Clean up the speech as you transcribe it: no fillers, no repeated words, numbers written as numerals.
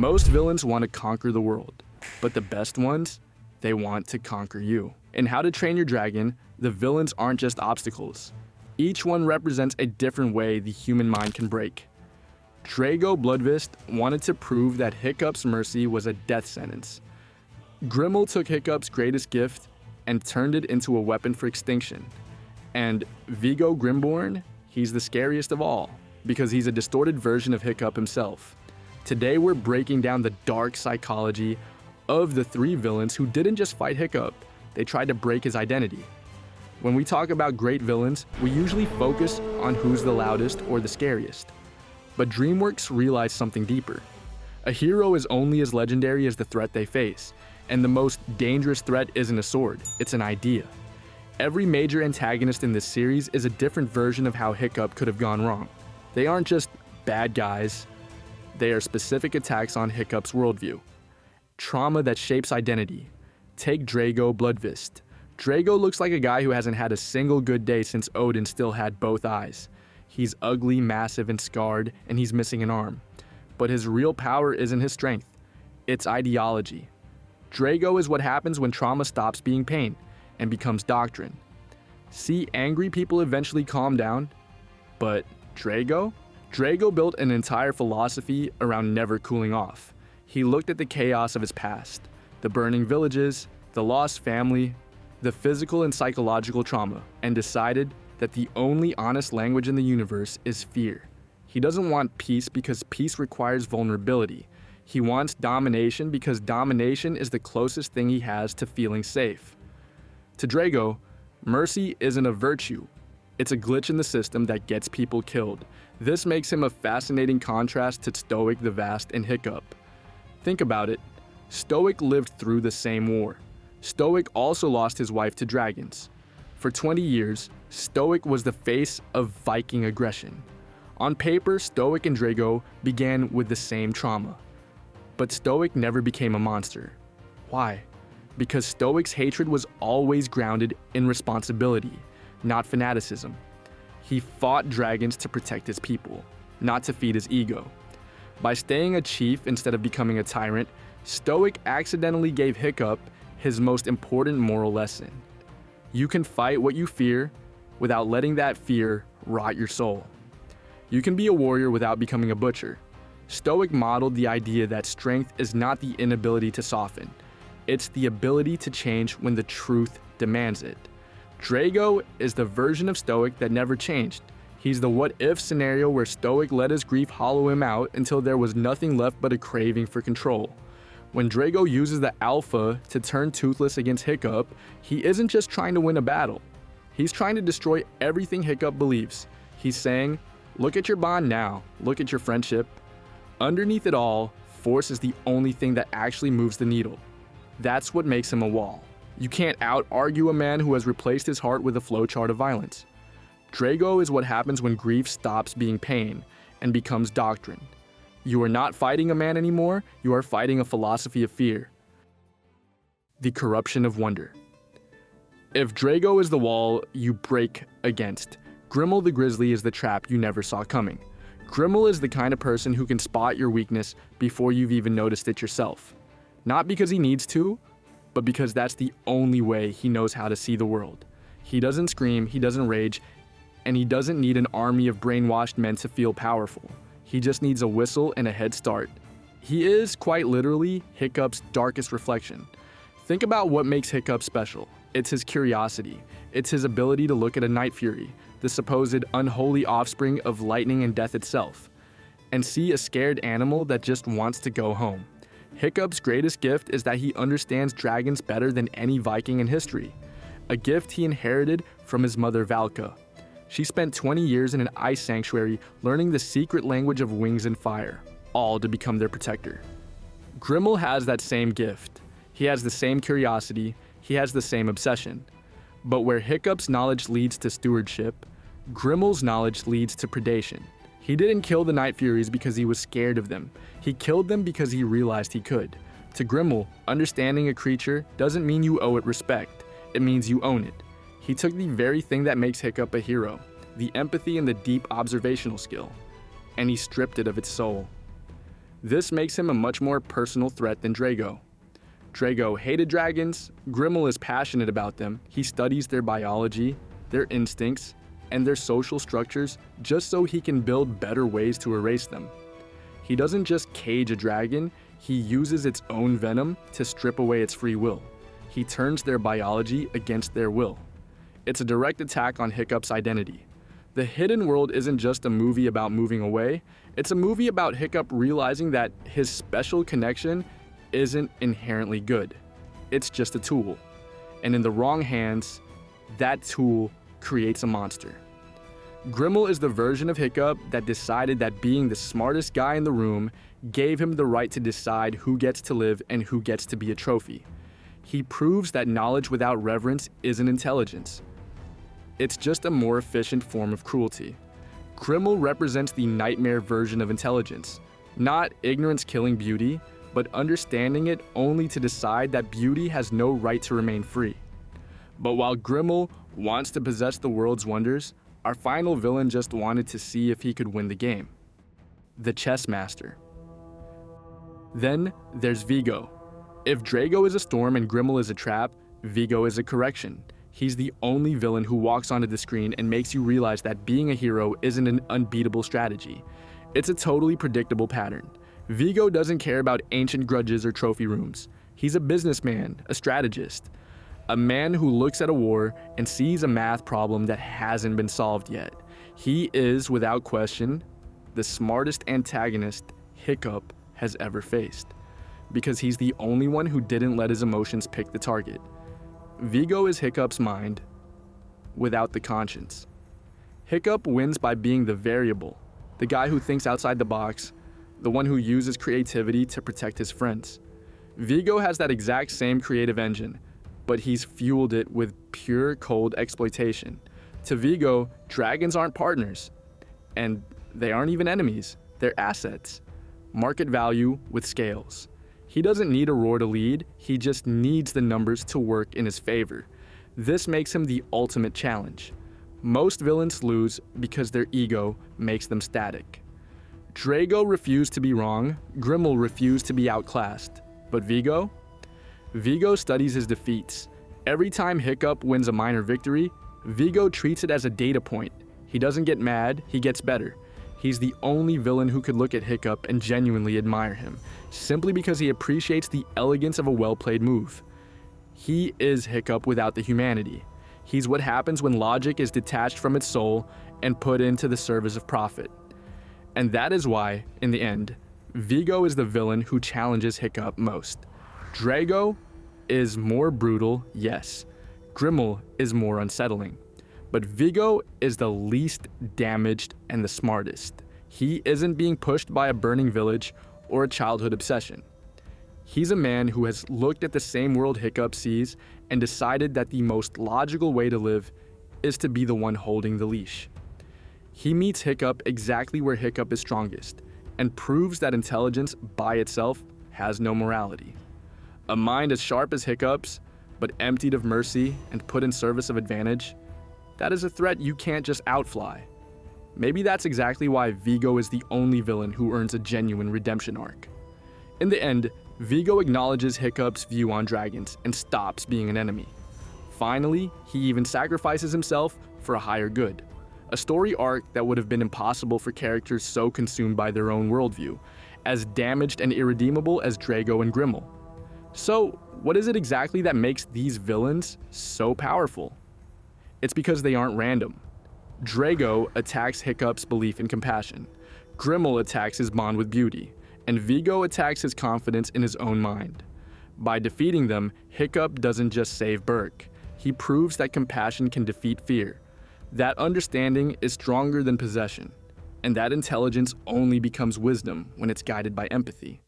Most villains want to conquer the world, but the best ones, they want to conquer you. In How to Train Your Dragon, the villains aren't just obstacles. Each one represents a different way the human mind can break. Drago Bludvist wanted to prove that Hiccup's mercy was a death sentence. Grimmel took Hiccup's greatest gift and turned it into a weapon for extinction. And Viggo Grimborn, he's the scariest of all, because he's a distorted version of Hiccup himself. Today we're breaking down the dark psychology of the three villains who didn't just fight Hiccup, they tried to break his identity. When we talk about great villains, we usually focus on who's the loudest or the scariest. But DreamWorks realized something deeper. A hero is only as legendary as the threat they face, and the most dangerous threat isn't a sword, it's an idea. Every major antagonist in this series is a different version of how Hiccup could have gone wrong. They aren't just bad guys, they are specific attacks on Hiccup's worldview. Trauma that shapes identity. Take Drago Bludvist. Drago looks like a guy who hasn't had a single good day since Odin still had both eyes. He's ugly, massive, and scarred, and he's missing an arm. But his real power isn't his strength, it's ideology. Drago is what happens when trauma stops being pain and becomes doctrine. See, angry people eventually calm down, but Drago? Drago built an entire philosophy around never cooling off. He looked at the chaos of his past, the burning villages, the lost family, the physical and psychological trauma, and decided that the only honest language in the universe is fear. He doesn't want peace because peace requires vulnerability. He wants domination because domination is the closest thing he has to feeling safe. To Drago, mercy isn't a virtue. It's a glitch in the system that gets people killed. This makes him a fascinating contrast to Stoic the Vast and Hiccup. Think about it. Stoic lived through the same war. Stoic also lost his wife to dragons. For 20 years, Stoic was the face of Viking aggression. On paper, Stoic and Drago began with the same trauma. But Stoic never became a monster. Why? Because Stoic's hatred was always grounded in responsibility, not fanaticism. He fought dragons to protect his people, not to feed his ego. By staying a chief instead of becoming a tyrant, Stoic accidentally gave Hiccup his most important moral lesson. You can fight what you fear without letting that fear rot your soul. You can be a warrior without becoming a butcher. Stoic modeled the idea that strength is not the inability to soften. It's the ability to change when the truth demands it. Drago is the version of Stoic that never changed. He's the what-if scenario where Stoic let his grief hollow him out until there was nothing left but a craving for control. When Drago uses the Alpha to turn Toothless against Hiccup, he isn't just trying to win a battle. He's trying to destroy everything Hiccup believes. He's saying, look at your bond now, look at your friendship. Underneath it all, force is the only thing that actually moves the needle. That's what makes him a wall. You can't out-argue a man who has replaced his heart with a flowchart of violence. Drago is what happens when grief stops being pain and becomes doctrine. You are not fighting a man anymore, you are fighting a philosophy of fear. The corruption of wonder. If Drago is the wall you break against, Grimmel the Grisly is the trap you never saw coming. Grimmel is the kind of person who can spot your weakness before you've even noticed it yourself. Not because he needs to, but because that's the only way he knows how to see the world. He doesn't scream, he doesn't rage, and he doesn't need an army of brainwashed men to feel powerful. He just needs a whistle and a head start. He is, quite literally, Hiccup's darkest reflection. Think about what makes Hiccup special. It's his curiosity. It's his ability to look at a Night Fury, the supposed unholy offspring of lightning and death itself, and see a scared animal that just wants to go home. Hiccup's greatest gift is that he understands dragons better than any Viking in history, a gift he inherited from his mother Valka. She spent 20 years in an ice sanctuary learning the secret language of wings and fire, all to become their protector. Grimmel has that same gift. He has the same curiosity, he has the same obsession. But where Hiccup's knowledge leads to stewardship, Grimmel's knowledge leads to predation. He didn't kill the Night Furies because he was scared of them. He killed them because he realized he could. To Grimmel, understanding a creature doesn't mean you owe it respect. It means you own it. He took the very thing that makes Hiccup a hero, the empathy and the deep observational skill, and he stripped it of its soul. This makes him a much more personal threat than Drago. Drago hated dragons, Grimmel is passionate about them. He studies their biology, their instincts, and their social structures just so he can build better ways to erase them. He doesn't just cage a dragon, he uses its own venom to strip away its free will. He turns their biology against their will. It's a direct attack on Hiccup's identity. The Hidden World isn't just a movie about moving away, it's a movie about Hiccup realizing that his special connection isn't inherently good. It's just a tool. And in the wrong hands, that tool creates a monster. Grimmel is the version of Hiccup that decided that being the smartest guy in the room gave him the right to decide who gets to live and who gets to be a trophy. He proves that knowledge without reverence isn't intelligence. It's just a more efficient form of cruelty. Grimmel represents the nightmare version of intelligence, not ignorance killing beauty, but understanding it only to decide that beauty has no right to remain free. But while Grimmel wants to possess the world's wonders, our final villain just wanted to see if he could win the game. The chess master. Then there's Viggo. If Drago is a storm and Grimmel is a trap, Viggo is a correction. He's the only villain who walks onto the screen and makes you realize that being a hero isn't an unbeatable strategy. It's a totally predictable pattern. Viggo doesn't care about ancient grudges or trophy rooms. He's a businessman, a strategist, a man who looks at a war and sees a math problem that hasn't been solved yet. He is, without question, the smartest antagonist Hiccup has ever faced, because he's the only one who didn't let his emotions pick the target. Viggo is Hiccup's mind without the conscience. Hiccup wins by being the variable, the guy who thinks outside the box, the one who uses creativity to protect his friends. Viggo has that exact same creative engine, but he's fueled it with pure cold exploitation. To Viggo, dragons aren't partners, and they aren't even enemies, they're assets. Market value with scales. He doesn't need a roar to lead, he just needs the numbers to work in his favor. This makes him the ultimate challenge. Most villains lose because their ego makes them static. Drago refused to be wrong, Grimmel refused to be outclassed. But Viggo? Viggo studies his defeats. Every time Hiccup wins a minor victory, Viggo treats it as a data point. He doesn't get mad, he gets better. He's the only villain who could look at Hiccup and genuinely admire him, simply because he appreciates the elegance of a well-played move. He is Hiccup without the humanity. He's what happens when logic is detached from its soul and put into the service of profit. And that is why, in the end, Viggo is the villain who challenges Hiccup most. Drago is more brutal, yes. Grimmel is more unsettling. But Viggo is the least damaged and the smartest. He isn't being pushed by a burning village or a childhood obsession. He's a man who has looked at the same world Hiccup sees and decided that the most logical way to live is to be the one holding the leash. He meets Hiccup exactly where Hiccup is strongest and proves that intelligence by itself has no morality. A mind as sharp as Hiccup's, but emptied of mercy and put in service of advantage, that is a threat you can't just outfly. Maybe that's exactly why Viggo is the only villain who earns a genuine redemption arc. In the end, Viggo acknowledges Hiccup's view on dragons and stops being an enemy. Finally, he even sacrifices himself for a higher good. A story arc that would have been impossible for characters so consumed by their own worldview, as damaged and irredeemable as Drago and Grimmel. So, what is it exactly that makes these villains so powerful? It's because they aren't random. Drago attacks Hiccup's belief in compassion, Grimmel attacks his bond with beauty, and Viggo attacks his confidence in his own mind. By defeating them, Hiccup doesn't just save Berk, he proves that compassion can defeat fear, that understanding is stronger than possession, and that intelligence only becomes wisdom when it's guided by empathy.